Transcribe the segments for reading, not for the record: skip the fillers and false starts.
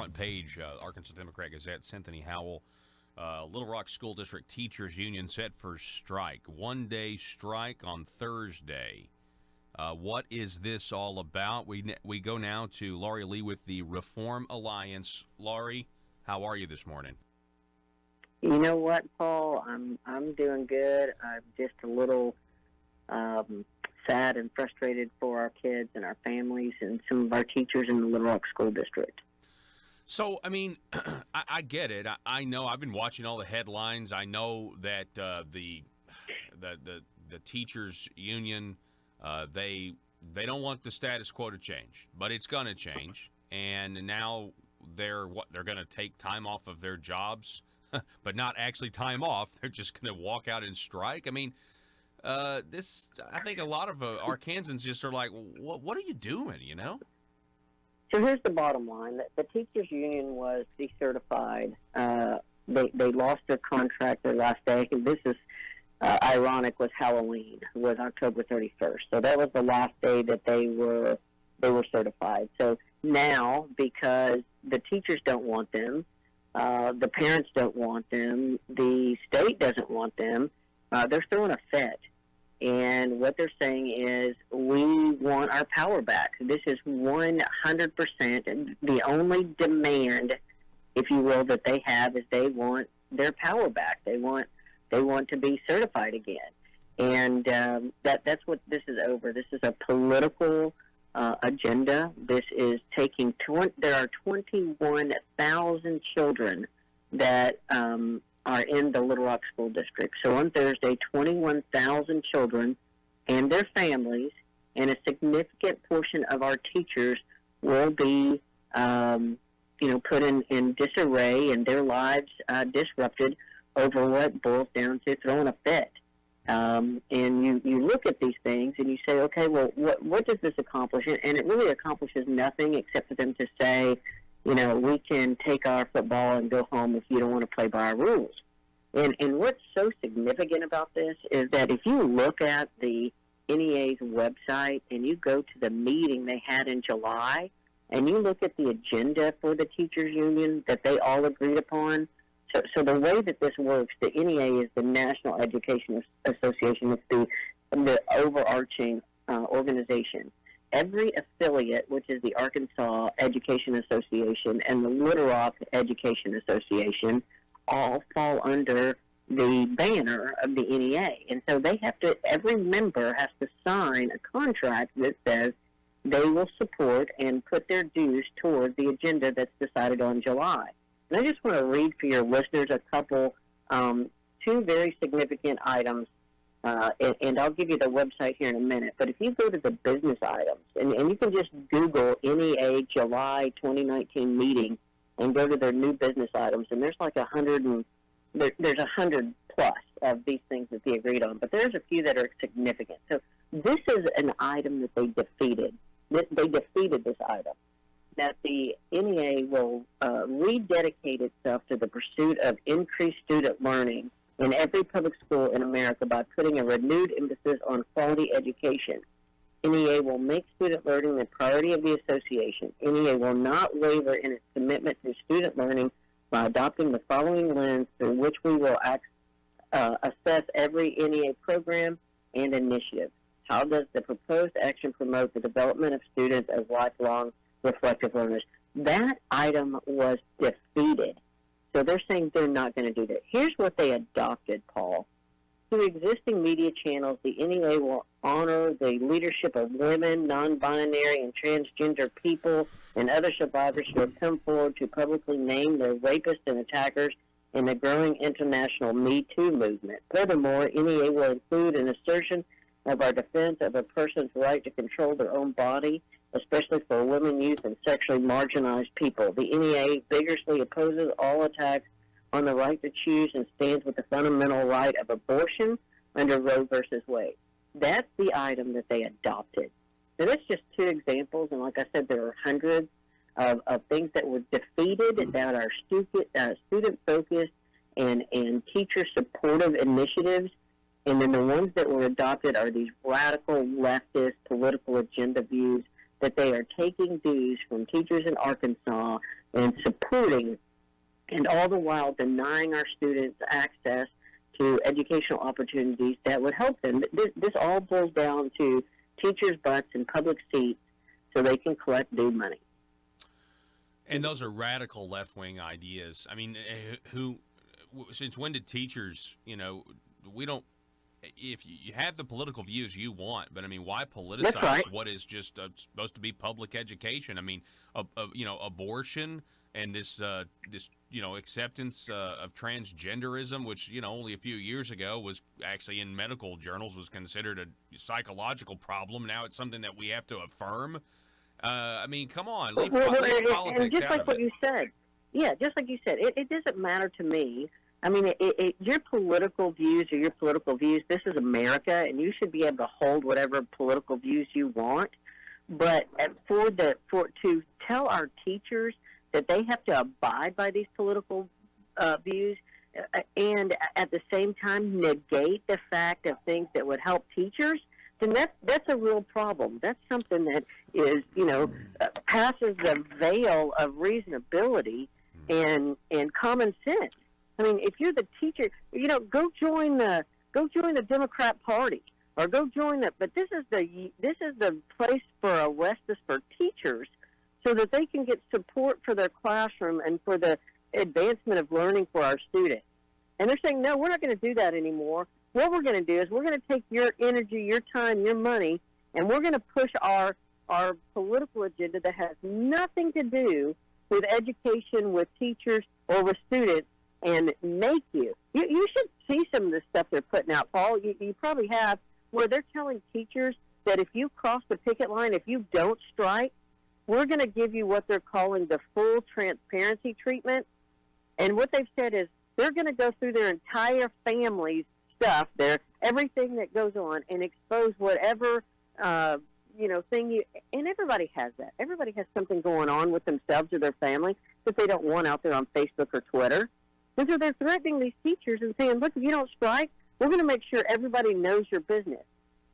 front page, Arkansas Democrat Gazette, Cynthia Howell. Little Rock School District Teachers Union set for strike. One-day strike on Thursday. What is this all about? We go now to Laurie Lee with the Reform Alliance. Laurie, how are you this morning? You know what, Paul? I'm doing good. I'm just a little sad and frustrated for our kids and our families and some of our teachers in the Little Rock School District. So, I mean, I get it. I know. I've been watching all the headlines. I know that the teachers union they don't want the status quo to change, but it's going to change. And now they're going to take time off of their jobs, but not actually time off. They're just going to walk out and strike. I mean, I think a lot of Arkansans just are like, what are you doing? You know. So here's the bottom line: the teachers union was decertified. They lost their contract their last day. This is ironic. Was Halloween, was October 31st. So that was the last day that they were certified. So now, because the teachers don't want them, the parents don't want them, the state doesn't want them, they're throwing a fit. And what they're saying is, we want our power back. This is 100%. The only demand, if you will, that they have is they want their power back. They want to be certified again. And that's what this is over. This is a political agenda. This is taking there are 21,000 children that are in the Little Rock School District. So on Thursday, 21,000 children and their families and a significant portion of our teachers will be, put in disarray and their lives disrupted over what boils down to throwing a fit. And you look at these things and you say, okay, well, what does this accomplish? And it really accomplishes nothing except for them to say, we can take our football and go home if you don't want to play by our rules. And what's so significant about this is that if you look at the NEA's website and you go to the meeting they had in July and you look at the agenda for the teachers union that they all agreed upon, so the way that this works, the NEA is the National Education Association. It's the overarching organization. Every affiliate, which is the Arkansas Education Association and the Little Rock Education Association, all fall under the banner of the NEA. And so every member has to sign a contract that says they will support and put their dues toward the agenda that's decided on July. And I just want to read for your listeners a couple, two very significant items. And I'll give you the website here in a minute. But if you go to the business items, and you can just Google NEA July 2019 meeting and go to their new business items, and there's like 100 plus of these things that they agreed on. But there's a few that are significant. So this is an item that they defeated. They defeated this item, that the NEA will rededicate itself to the pursuit of increased student learning in every public school in America by putting a renewed emphasis on quality education. NEA will make student learning the priority of the association. NEA will not waver in its commitment to student learning by adopting the following lens through which we will assess every NEA program and initiative. How does the proposed action promote the development of students as lifelong reflective learners? That item was defeated. So they're saying they're not going to do that. Here's what they adopted, Paul. Through existing media channels, the NEA will honor the leadership of women, non-binary, and transgender people and other survivors who have come forward to publicly name their rapists and attackers in the growing international Me Too movement. Furthermore, NEA will include an assertion of our defense of a person's right to control their own body, especially for women, youth, and sexually marginalized people. The NEA vigorously opposes all attacks on the right to choose and stands with the fundamental right of abortion under Roe versus Wade. That's the item that they adopted. So that's just two examples, and like I said, there are hundreds of things that were defeated that are student-focused and teacher-supportive initiatives, and then the ones that were adopted are these radical leftist political agenda views that they are taking dues from teachers in Arkansas and supporting, and all the while denying our students access to educational opportunities that would help them. This all boils down to teachers' butts and public seats so they can collect due money. And those are radical left-wing ideas. I mean, since when did teachers, we don't, if you have the political views you want, but I mean, why politicize what is just supposed to be public education? I mean, abortion and this acceptance of transgenderism, which, only a few years ago was actually in medical journals was considered a psychological problem. Now it's something that we have to affirm. I mean, come on, leave politics and just out like of what it. you said, just like you said, it doesn't matter to me. I mean, your political views are your political views. This is America, and you should be able to hold whatever political views you want. But to tell our teachers that they have to abide by these political views, and at the same time negate the fact of things that would help teachers, then that's a real problem. That's something that is, passes the veil of reasonability and common sense. I mean, if you're the teacher, go join the Democrat Party or go join the. But this is the place for a justice for teachers, so that they can get support for their classroom and for the advancement of learning for our students. And they're saying, no, we're not going to do that anymore. What we're going to do is we're going to take your energy, your time, your money, and we're going to push our political agenda that has nothing to do with education, with teachers, or with students, and make you should see some of the stuff they're putting out, Paul. You probably have, where they're telling teachers that if you cross the picket line, if you don't strike, we're going to give you what they're calling the full transparency treatment. And what they've said is they're going to go through their entire family's stuff, everything that goes on, and expose whatever thing and everybody has that. Everybody has something going on with themselves or their family that they don't want out there on Facebook or Twitter. And so they're threatening these teachers and saying, look, if you don't strike, we're going to make sure everybody knows your business.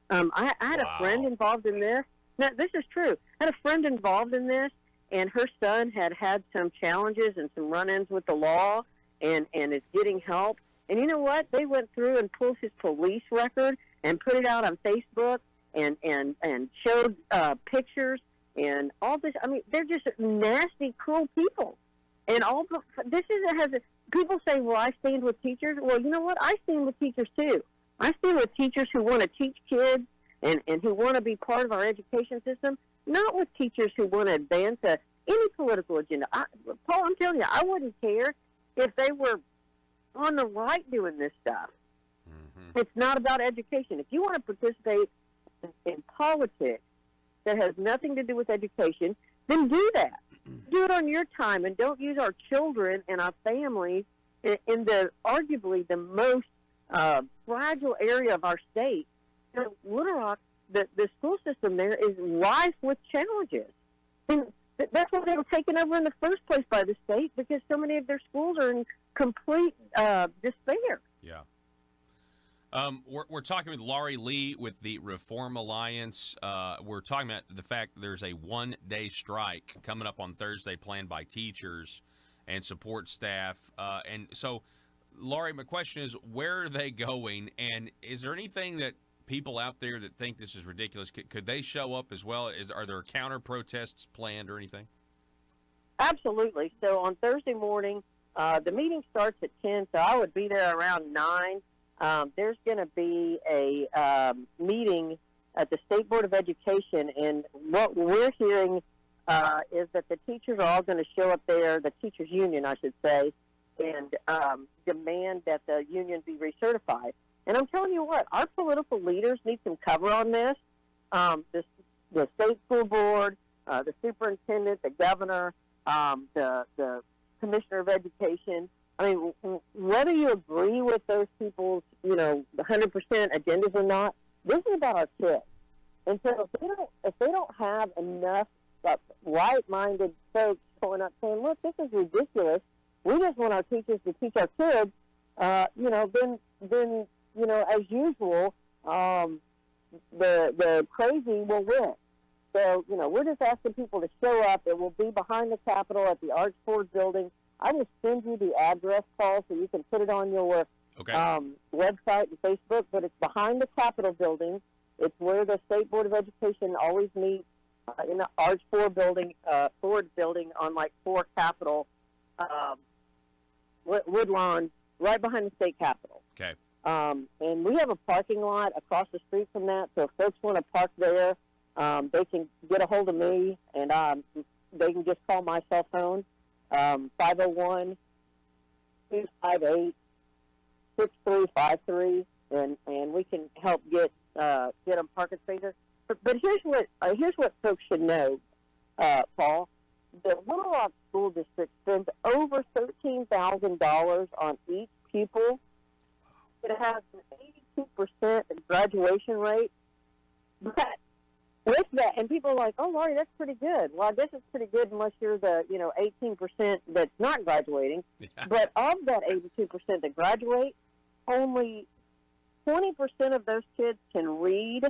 I had a friend involved in this. Now, this is true. I had a friend involved in this, and her son had some challenges and some run-ins with the law and is getting help. And you know what? They went through and pulled his police record and put it out on Facebook and showed pictures and all this. I mean, they're just nasty, cruel people. And people say, well, I stand with teachers. Well, you know what? I stand with teachers, too. I stand with teachers who want to teach kids and who want to be part of our education system, not with teachers who want to advance any political agenda. Paul, I'm telling you, I wouldn't care if they were on the right doing this stuff. Mm-hmm. It's not about education. If you want to participate in politics that has nothing to do with education, then do that. Do it on your time, and don't use our children and our families in the arguably the most fragile area of our state. Little Rock, the school system there is rife with challenges. And that's why they were taken over in the first place by the state, because so many of their schools are in complete despair. Yeah. We're talking with Laurie Lee with the Reform Alliance. We're talking about the fact that there's a one-day strike coming up on Thursday planned by teachers and support staff. And so, Laurie, my question is, where are they going? And is there anything that people out there that think this is ridiculous, could they show up as well? Are there counter protests planned or anything? Absolutely. So on Thursday morning, the meeting starts at 10, so I would be there around 9. There's going to be a meeting at the State Board of Education, and what we're hearing is that the teachers are all going to show up there, the teachers union, I should say, and demand that the union be recertified. And I'm telling you what, our political leaders need some cover on this. The state school board, the superintendent, the governor, the commissioner of education. I mean, whether you agree with those people's, 100% agendas or not, this is about our kids. And so if they don't have enough right-minded folks going up saying, look, this is ridiculous, we just want our teachers to teach our kids, then as usual, the crazy will win. So, we're just asking people to show up. It will be behind the Capitol at the Arch Ford building. I will send you the address, Paul, so you can put it on your website and Facebook, but it's behind the Capitol building. It's where the State Board of Education always meets, in the Arch Ford building on 4 Capitol, Woodlawn, right behind the State Capitol. Okay. And we have a parking lot across the street from that, so if folks want to park there, they can get a hold of me, and they can just call my cell phone, 501-258-6353, and we can help get them parking spaces. But here's what folks should know, Paul. The Little Rock School District spends over $13,000 on each pupil. It has an 82% graduation rate. But with that, and people are like, "Oh, Laurie, that's pretty good." Well, I guess it's pretty good unless you're the 18% that's not graduating. Yeah. But of that 82% that graduate, only 20% of those kids can read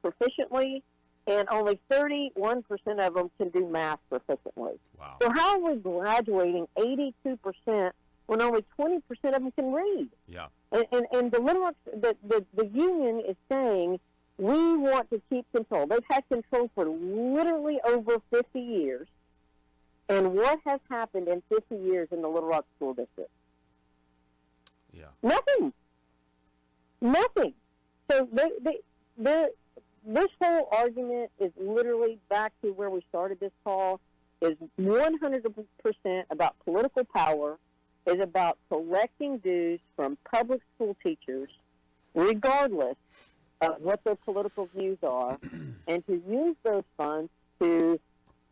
proficiently, and only 31% of them can do math proficiently. Wow. So how are we graduating 82% when only 20% of them can read? Yeah. And the Little Rock, the union is saying we want to keep control. They've had control for literally over 50 years. And what has happened in 50 years in the Little Rock School District? Yeah. Nothing. So this whole argument is literally back to where we started this call, is 100% about political power, is about collecting dues from public school teachers, regardless of what their political views are, and to use those funds to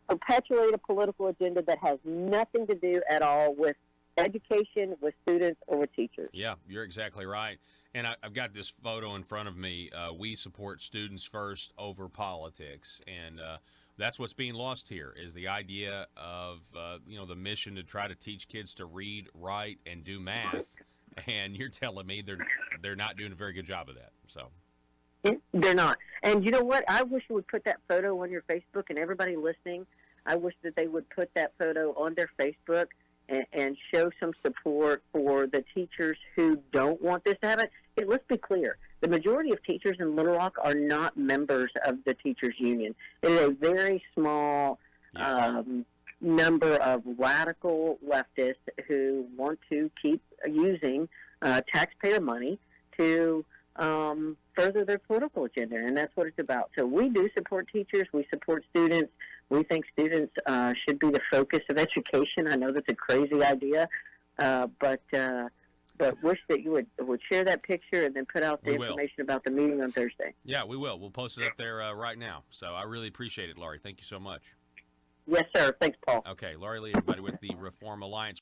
perpetuate a political agenda that has nothing to do at all with education, with students, or with teachers. Yeah, you're exactly right. And I've got this photo in front of me. We support students first over politics, and that's what's being lost here, is the idea of the mission to try to teach kids to read, write, and do math. And you're telling me they're not doing a very good job of that. So they're not. And you know what? I wish you would put that photo on your Facebook, and everybody listening, I wish that they would put that photo on their Facebook and show some support for the teachers who don't want this to happen. Hey, let's be clear. The majority of teachers in Little Rock are not members of the teachers union. It is a very small number of radical leftists who want to keep using taxpayer money to further their political agenda, and that's what it's about. So we do support teachers. We support students. We think students should be the focus of education. I know that's a crazy idea, but wish that you would share that picture and then put out the information about the meeting on Thursday. Yeah, we will. We'll post it up there right now. So I really appreciate it, Laurie. Thank you so much. Yes, sir. Thanks, Paul. Okay, Laurie Lee, everybody with the Reform Alliance.